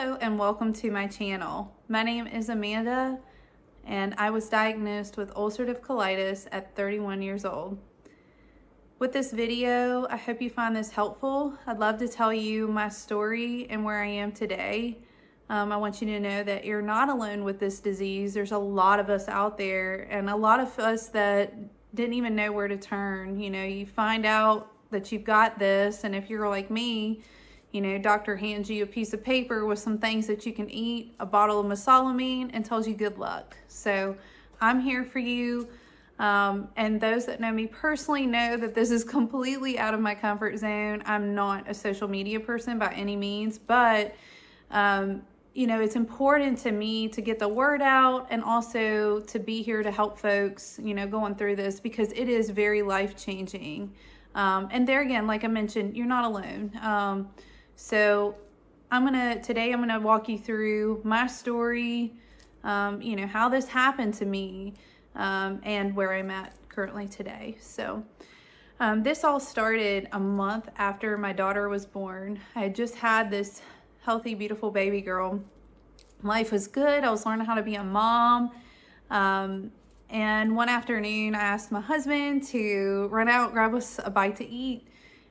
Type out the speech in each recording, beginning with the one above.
Hello and welcome to my channel. My name is Amanda and I was diagnosed with ulcerative colitis at 31 years old. With this video, I hope you find this helpful. I'd love to tell you my story and where I am today. I want you to know that you're not alone with this disease. There's a lot of us out there and a lot of us that didn't even know where to turn. You know, you find out that you've got this, and if you're like me, you know, doctor hands you a piece of paper with some things that you can eat, a bottle of mesalamine, and tells you good luck. So I'm here for you. And those that know me personally know that this is completely out of my comfort zone. I'm not a social media person by any means, but you know, it's important to me to get the word out and also to be here to help folks, you know, going through this, because it is very life-changing. And there again, like I mentioned, you're not alone. So today I'm gonna walk you through my story, you know, how this happened to me, and where I'm at currently today. So this all started a month after my daughter was born. I had just had this healthy, beautiful baby girl. Life was good. I was learning how to be a mom. And one afternoon I asked my husband to run out, grab us a bite to eat.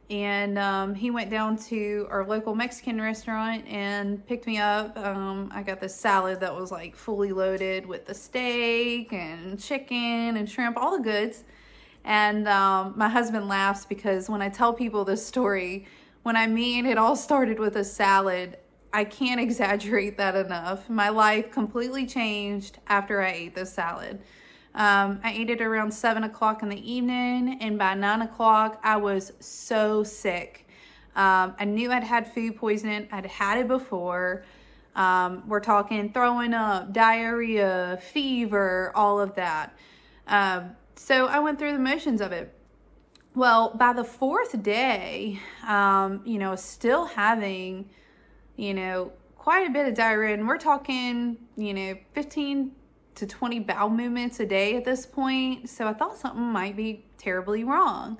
And he went down to our local Mexican restaurant and picked me up. I got this salad that was like fully loaded with the steak and chicken and shrimp, all the goods. And my husband laughs because when I tell people this story, when I mean it all started with a salad, I can't exaggerate that enough. My life completely changed after I ate this salad. I ate it around 7 o'clock in the evening, and by 9 o'clock, I was so sick. I knew I'd had food poisoning. I'd had it before. We're talking throwing up, diarrhea, fever, all of that. So I went through the motions of it. Well, by the fourth day, you know, still having, you know, quite a bit of diarrhea, and we're talking, you know, 15 to 20 bowel movements a day at this point. So I thought something might be terribly wrong.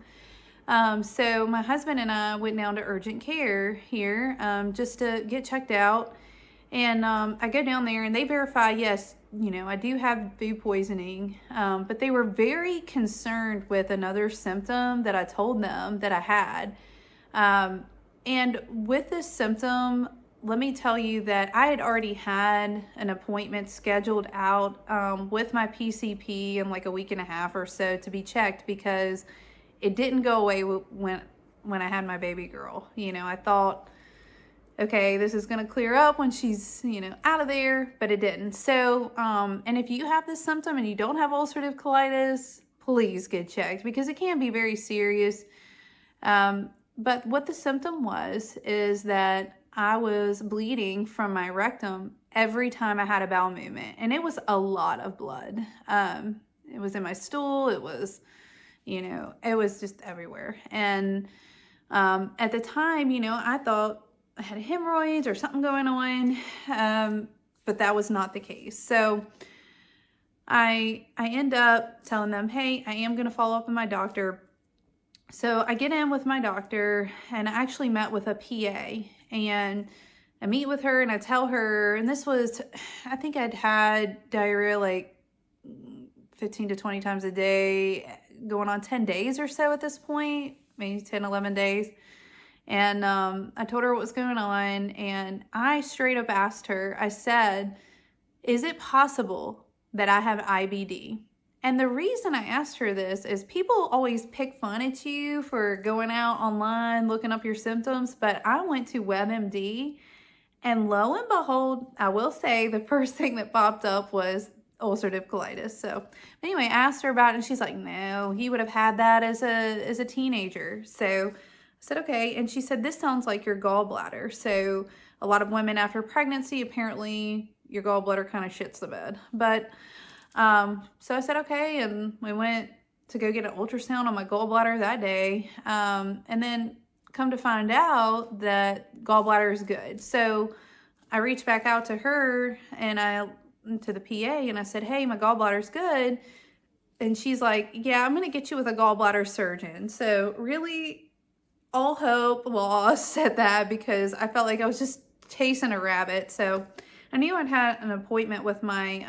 So my husband and I went down to urgent care here, just to get checked out. And I go down there and they verify, yes, you know, I do have food poisoning. But they were very concerned with another symptom that I told them that I had. And with this symptom, let me tell you that I had already had an appointment scheduled out with my PCP in like a week and a half or so to be checked, because it didn't go away when I had my baby girl. You know, I thought, okay, this is going to clear up when she's, you know, out of there, but it didn't. So, and if you have this symptom and you don't have ulcerative colitis, please get checked, because it can be very serious. But what the symptom was is that I was bleeding from my rectum every time I had a bowel movement, and it was a lot of blood. It was in my stool. It was, you know, it was just everywhere. And at the time, you know, I thought I had hemorrhoids or something going on, but that was not the case. So I end up telling them, hey, I am going to follow up with my doctor. So I get in with my doctor, and I actually met with a PA, and I meet with her and I tell her, and this was, I think I'd had diarrhea like 15 to 20 times a day, going on 10 days or so at this point, maybe 10, 11 days. And I told her what was going on, and I straight up asked her, I said, is it possible that I have IBD? And the reason I asked her this is people always pick fun at you for going out online, looking up your symptoms, but I went to WebMD, and lo and behold, I will say the first thing that popped up was ulcerative colitis. So anyway, I asked her about it, and she's like, no, he would have had that as a teenager. So I said, okay. And she said, this sounds like your gallbladder. So a lot of women after pregnancy, apparently your gallbladder kind of shits the bed. But so I said, okay. And we went to go get an ultrasound on my gallbladder that day. And then come to find out that gallbladder is good. So I reached back out to her and to the PA, and I said, hey, my gallbladder's good. And she's like, yeah, I'm going to get you with a gallbladder surgeon. So really all hope lost at that, because I felt like I was just chasing a rabbit. So I knew I'd had an appointment with my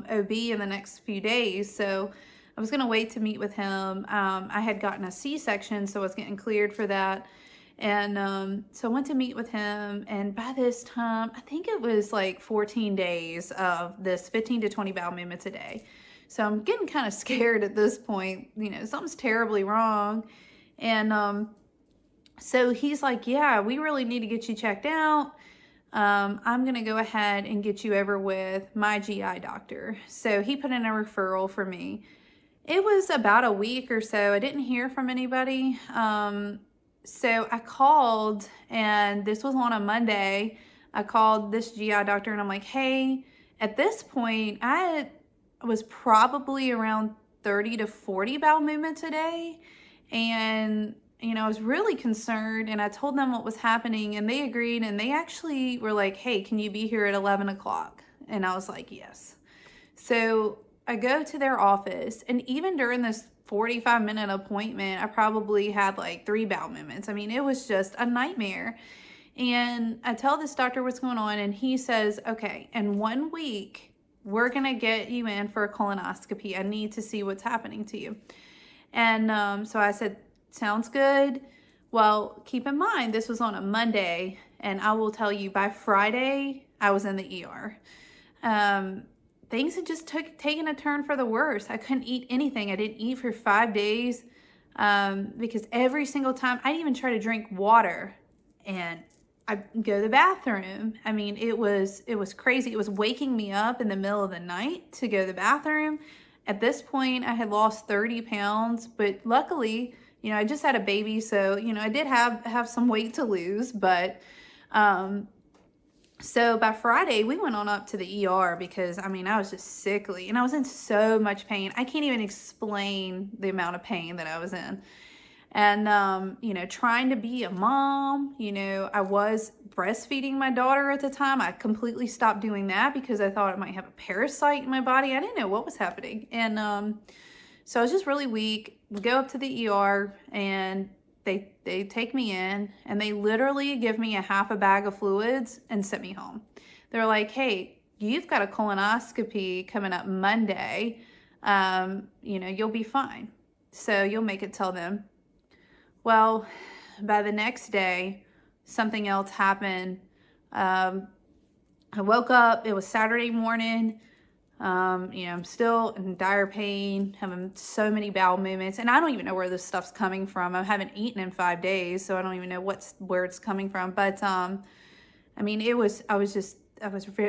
OB in the next few days. So I was going to wait to meet with him. I had gotten a C-section, so I was getting cleared for that. And so I went to meet with him, and by this time, I think it was like 14 days of this 15 to 20 bowel movements a day. So I'm getting kind of scared at this point, you know, something's terribly wrong. And so he's like, yeah, we really need to get you checked out. I'm going to go ahead and get you over with my GI doctor. So he put in a referral for me. It was about a week or so. I didn't hear from anybody. So I called, and this was on a Monday. I called this GI doctor, and I'm like, hey, at this point, I was probably around 30 to 40 bowel movements a day. And, you know, I was really concerned, and I told them what was happening, and they agreed, and they actually were like, hey, can you be here at 11 o'clock? And I was like, yes. So I go to their office, and even during this 45-minute appointment, I probably had like 3 bowel movements. I mean, it was just a nightmare. And I tell this doctor what's going on, and he says, okay, in 1 week, we're going to get you in for a colonoscopy. I need to see what's happening to you. And so I said, sounds good. Well, keep in mind, this was on a Monday, and I will tell you, by Friday, I was in the ER. Things had just taken a turn for the worse. I couldn't eat anything. I didn't eat for 5 days because every single time, I'd even try to drink water, and I'd go to the bathroom. I mean, it was crazy. It was waking me up in the middle of the night to go to the bathroom. At this point, I had lost 30 pounds, but luckily, you know, I just had a baby, so, you know, I did have some weight to lose, but so by Friday, we went on up to the ER because, I mean, I was just sickly, and I was in so much pain. I can't even explain the amount of pain that I was in. And, you know, trying to be a mom, you know, I was breastfeeding my daughter at the time. I completely stopped doing that because I thought I might have a parasite in my body. I didn't know what was happening. And so I was just really weak. We go up to the ER, and they take me in, and they literally give me a half a bag of fluids and sent me home. They're like, hey, you've got a colonoscopy coming up Monday. You know, you'll be fine. So you'll make it till then. Well, by the next day, something else happened. I woke up, it was Saturday morning. You know, I'm still in dire pain, having so many bowel movements, and I don't even know where this stuff's coming from. I haven't eaten in 5 days, so I don't even know where it's coming from. But, I mean, I was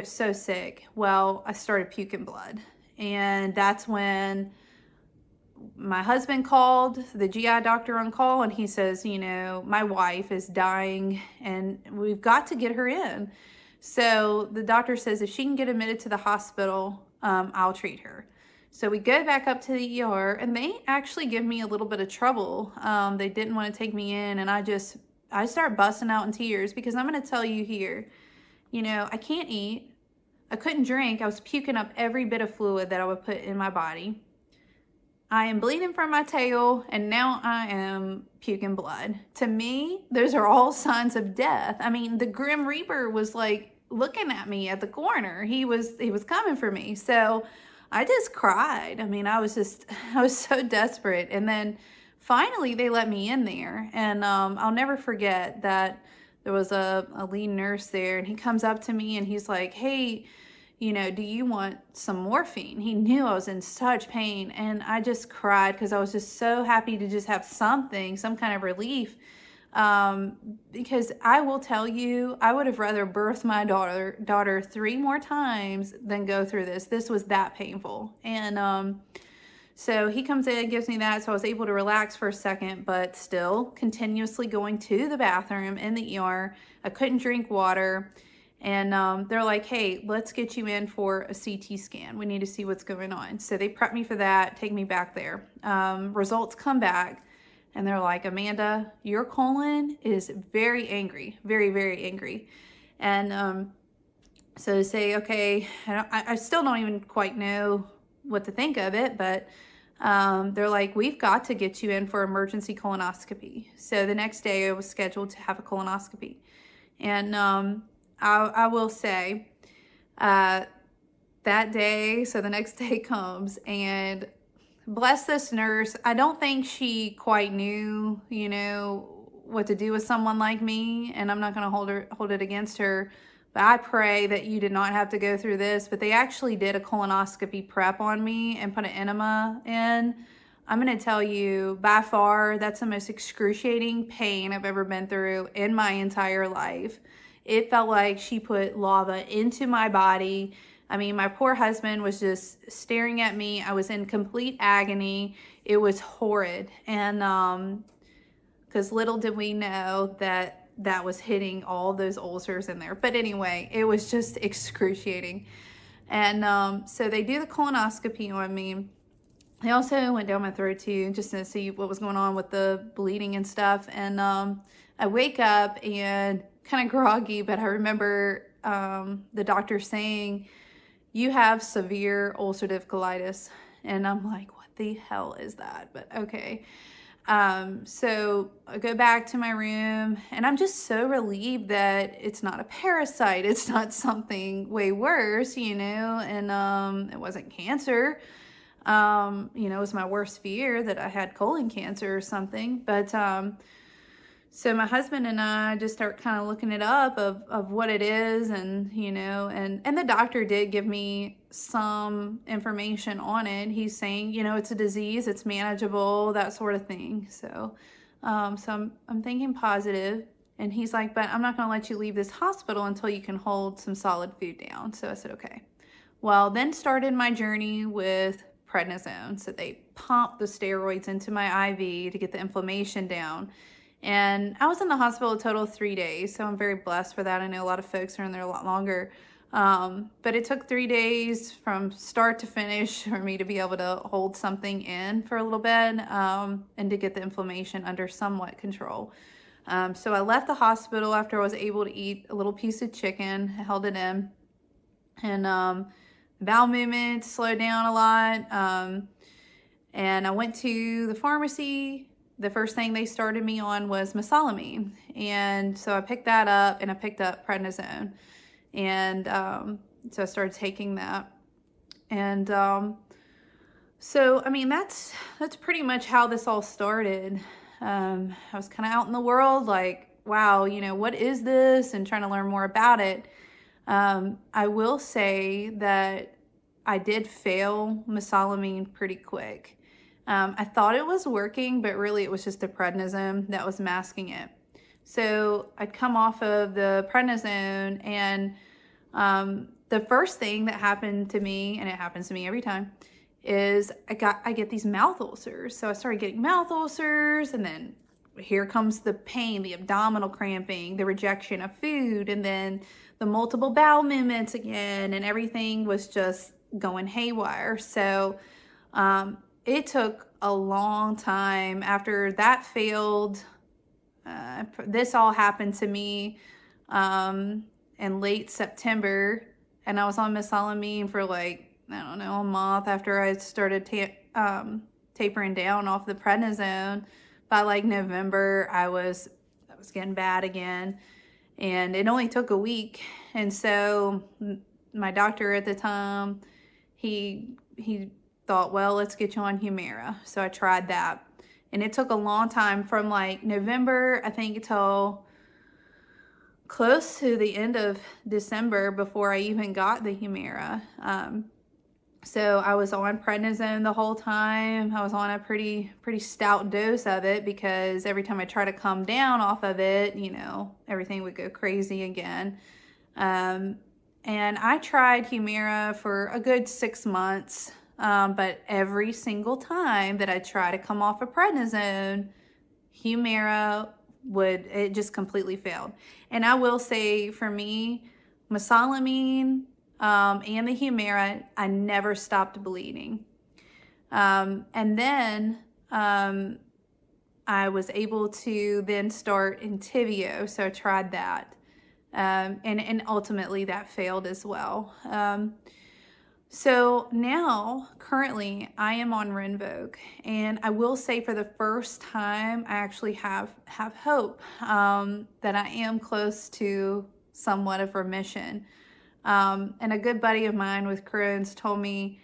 so sick. Well, I started puking blood, and that's when my husband called the GI doctor on call, and he says, you know, my wife is dying, and we've got to get her in. So the doctor says if she can get admitted to the hospital, I'll treat her. So we go back up to the ER, and they actually give me a little bit of trouble. They didn't want to take me in, and I start busting out in tears because I'm going to tell you here, you know, I can't eat. I couldn't drink. I was puking up every bit of fluid that I would put in my body. I am bleeding from my tail, and now I am puking blood. To me, those are all signs of death. I mean, the Grim Reaper was like looking at me at the corner. He was coming for me. So I just cried. I mean, I was so desperate. And then finally they let me in there. And I'll never forget that there was a lead nurse there, and he comes up to me, and he's like, hey, you know, do you want some morphine? He knew I was in such pain, and I just cried because I was just so happy to just have some kind of relief. Because I will tell you, I would have rather birthed my daughter 3 more times than go through this. This was that painful. And so he comes in and gives me that, so I was able to relax for a second, but still continuously going to the bathroom in the ER. I couldn't drink water. And they're like, hey, let's get you in for a CT scan. We need to see what's going on. So they prep me for that, take me back there. Results come back, and they're like, Amanda, your colon is very angry, very, very angry. And so they say, okay, I still don't even quite know what to think of it, but they're like, we've got to get you in for emergency colonoscopy. So the next day I was scheduled to have a colonoscopy. And I will say, that day, so the next day comes, and bless this nurse, I don't think she quite knew, you know, what to do with someone like me, and I'm not going to hold it against her, but I pray that you did not have to go through this. But they actually did a colonoscopy prep on me and put an enema in. I'm going to tell you, by far, that's the most excruciating pain I've ever been through in my entire life. It felt like she put lava into my body. I mean, my poor husband was just staring at me. I was in complete agony. It was horrid. And because little did we know that that was hitting all those ulcers in there. But anyway, it was just excruciating. And so they do the colonoscopy on me. They also went down my throat too, just to see what was going on with the bleeding and stuff. And I wake up and kind of groggy, but I remember the doctor saying, "You have severe ulcerative colitis." And I'm like, what the hell is that? But okay. So I go back to my room, and I'm just so relieved that it's not a parasite. It's not something way worse, you know, and it wasn't cancer. You know, it was my worst fear that I had colon cancer or something. But so my husband and I just start kind of looking it up of what it is, and, you know, and the doctor did give me some information on it. He's saying, you know, it's a disease, it's manageable, that sort of thing. So, so I'm thinking positive. And he's like, but I'm not going to let you leave this hospital until you can hold some solid food down. So I said, okay. Well, then started my journey with prednisone. So they pumped the steroids into my IV to get the inflammation down. And I was in the hospital a total of 3 days, so I'm very blessed for that. I know a lot of folks are in there a lot longer. But it took 3 days from start to finish for me to be able to hold something in for a little bit, and to get the inflammation under somewhat control. So I left the hospital after I was able to eat a little piece of chicken, held it in, and bowel movements slowed down a lot. And I went to the pharmacy. The first thing they started me on was mesalamine. And so I picked that up, and I picked up prednisone. And so I started taking that. And so, I mean, that's pretty much how this all started. I was kind of out in the world like, wow, you know, what is this? And trying to learn more about it. I will say that I did fail mesalamine pretty quick. I thought it was working, but really it was just the prednisone that was masking it. So I'd come off of the prednisone, and the first thing that happened to me, and it happens to me every time, is I get these mouth ulcers. So I started getting mouth ulcers, and then here comes the pain, the abdominal cramping, the rejection of food, and then the multiple bowel movements again, and everything was just going haywire. So it took a long time after that failed. This all happened to me in late September, and I was on mesalamine for like, I don't know, a month after I started tapering down off the prednisone. By like November, I was getting bad again, and it only took a week. And so my doctor at the time, he thought, well, let's get you on Humira. So I tried that, and it took a long time from like November, I think, till close to the end of December before I even got the Humira. So I was on prednisone the whole time. I was on a pretty stout dose of it, because every time I try to come down off of it, you know, everything would go crazy again. And I tried Humira for a good 6 months. But every single time that I try to come off of prednisone, Humira it just completely failed. And I will say, for me, mesalamine and the Humira, I never stopped bleeding. And then I was able to then start Entyvio, so I tried that. And ultimately that failed as well. So now, currently, I am on Rinvoq, and I will say, for the first time, I actually have hope that I am close to somewhat of remission. And a good buddy of mine with Crohn's told me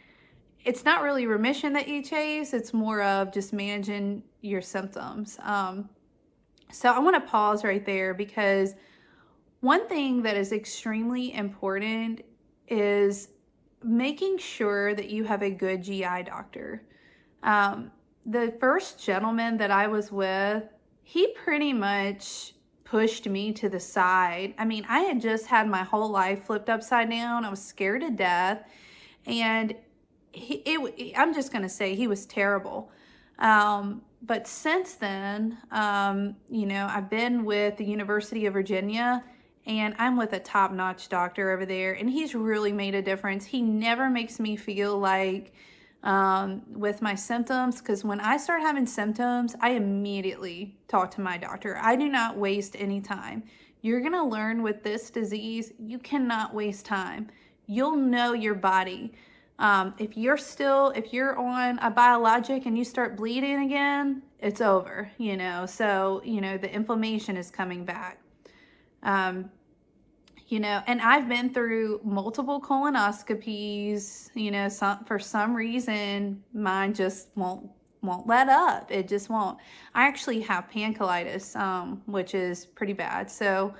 it's not really remission that you chase, it's more of just managing your symptoms. So I want to pause right there, because one thing that is extremely important is making sure that you have a good GI doctor. The first gentleman that I was with, he pretty much pushed me to the side. I mean, I had just had my whole life flipped upside down. I was scared to death. And I'm just going to say he was terrible. But since then, I've been with the University of Virginia, and I'm with a top-notch doctor over there, and he's really made a difference. He never makes me feel like with my symptoms, because when I start having symptoms, I immediately talk to my doctor. I do not waste any time. You're going to learn with this disease, you cannot waste time. You'll know your body. If you're on a biologic and you start bleeding again, it's over, so, the inflammation is coming back. And I've been through multiple colonoscopies, for some reason, mine just won't let up. It just won't. I actually have pancolitis, which is pretty bad. So,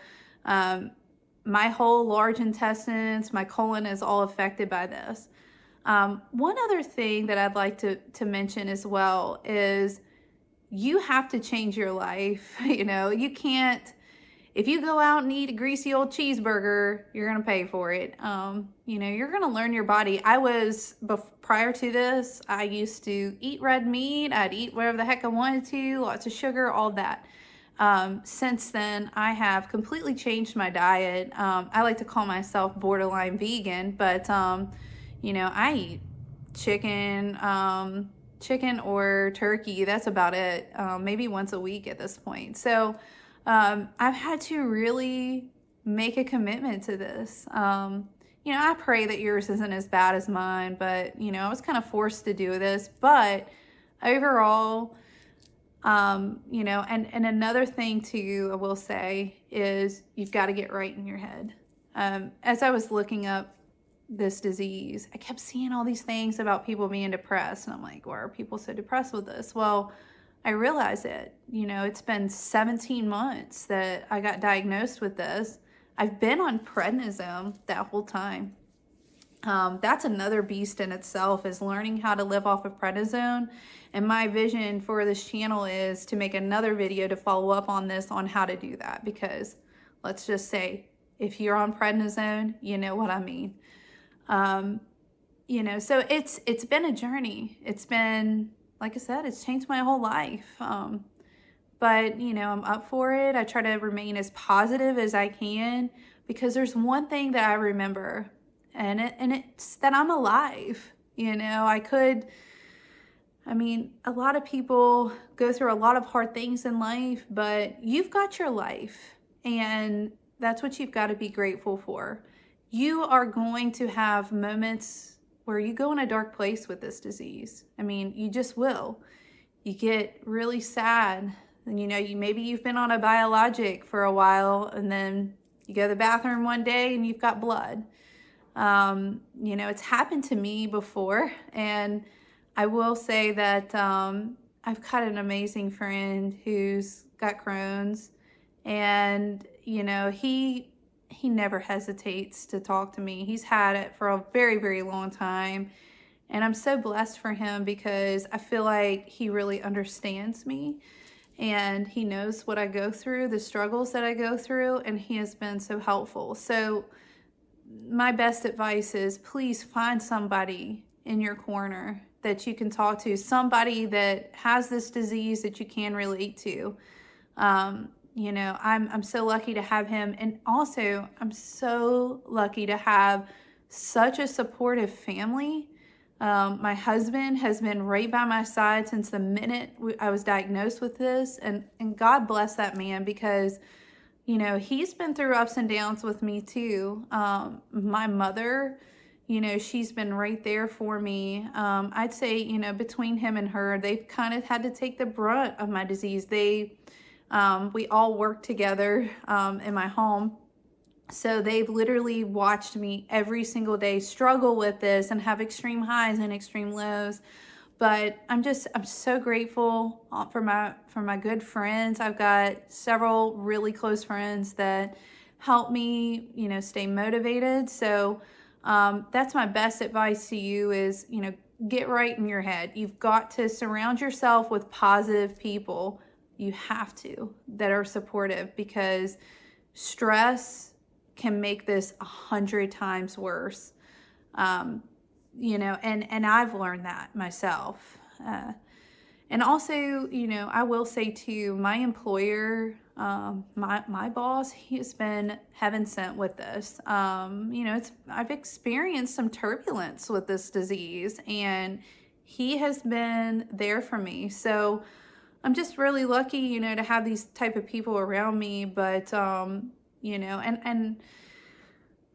my whole large intestines, my colon is all affected by this. One other thing that I'd like to mention as well is you have to change your life. You can't, if you go out and eat a greasy old cheeseburger, you're going to pay for it. You're going to learn your body. Prior to this, I used to eat red meat. I'd eat whatever the heck I wanted to, lots of sugar, all that. Since then, I have completely changed my diet. I like to call myself borderline vegan, but, I eat chicken or turkey. That's about it. Maybe once a week at this point. So, I've had to really make a commitment to this. I pray that yours isn't as bad as mine, but, I was kind of forced to do this. But overall, and another thing too, I will say, is you've got to get right in your head. As I was looking up this disease, I kept seeing all these things about people being depressed. And I'm like, why are people so depressed with this? Well, I realize it. It's been 17 months that I got diagnosed with this. I've been on prednisone that whole time. That's another beast in itself, is learning how to live off of prednisone. And my vision for this channel is to make another video to follow up on this, on how to do that. Because let's just say, if you're on prednisone, you know what I mean. So it's been a journey. It's been, like I said, it's changed my whole life. But, I'm up for it. I try to remain as positive as I can, because there's one thing that I remember, and it's that I'm alive. A lot of people go through a lot of hard things in life, but you've got your life, and that's what you've got to be grateful for. You are going to have moments where you go in a dark place with this disease. You just will. You get really sad. And maybe you've been on a biologic for a while, and then you go to the bathroom one day and you've got blood. It's happened to me before, and I will say that I've got an amazing friend who's got Crohn's, and he never hesitates to talk to me. He's had it for a very, very long time. And I'm so blessed for him, because I feel like he really understands me, and he knows what I go through, the struggles that I go through, and he has been so helpful. So my best advice is, please find somebody in your corner that you can talk to, somebody that has this disease that you can relate to. I'm so lucky to have him. And also, I'm so lucky to have such a supportive family. My husband has been right by my side since the minute I was diagnosed with this. And God bless that man, because, he's been through ups and downs with me too. My mother, she's been right there for me. I'd say, between him and her, they've kind of had to take the brunt of my disease. We all work together in my home. So they've literally watched me every single day struggle with this and have extreme highs and extreme lows. But I'm so grateful for my good friends. I've got several really close friends that help me, stay motivated. So that's my best advice to you is, get right in your head. You've got to surround yourself with positive people. You have to, that are supportive, because stress can make this 100 times worse. And I've learned that myself. And also, I will say too, my employer, my boss, he has been heaven sent with this. I've experienced some turbulence with this disease, and he has been there for me. So I'm just really lucky, to have these type of people around me. But, and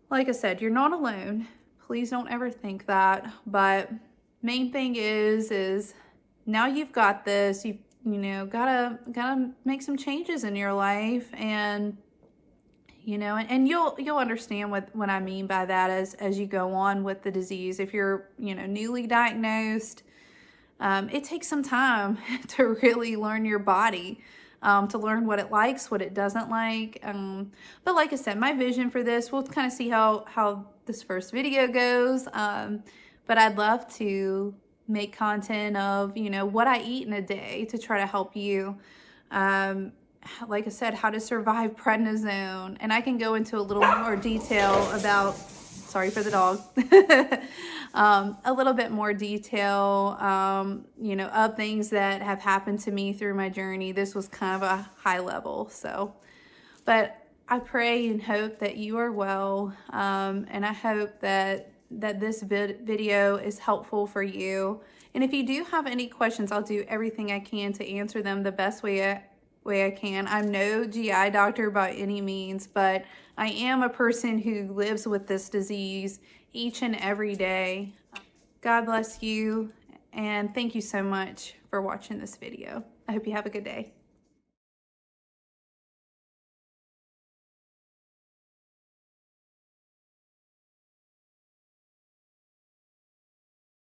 like I said, you're not alone. Please don't ever think that. But main thing is now you've got this. Gotta make some changes in your life, and and you'll understand what I mean by that as you go on with the disease. If you're newly diagnosed, it takes some time to really learn your body. To learn what it likes, what it doesn't like. But like I said, my vision for this, we'll kind of see how this first video goes. But I'd love to make content of, what I eat in a day to try to help you. Like I said, how to survive prednisone. And I can go into a little more detail about, sorry for the dog, a little bit more detail, of things that have happened to me through my journey. This was kind of a high level. But I pray and hope that you are well. And I hope that this video is helpful for you. And if you do have any questions, I'll do everything I can to answer them the best way I can. I'm no GI doctor by any means, but I am a person who lives with this disease each and every day. God bless you, and thank you so much for watching this video. I hope you have a good day.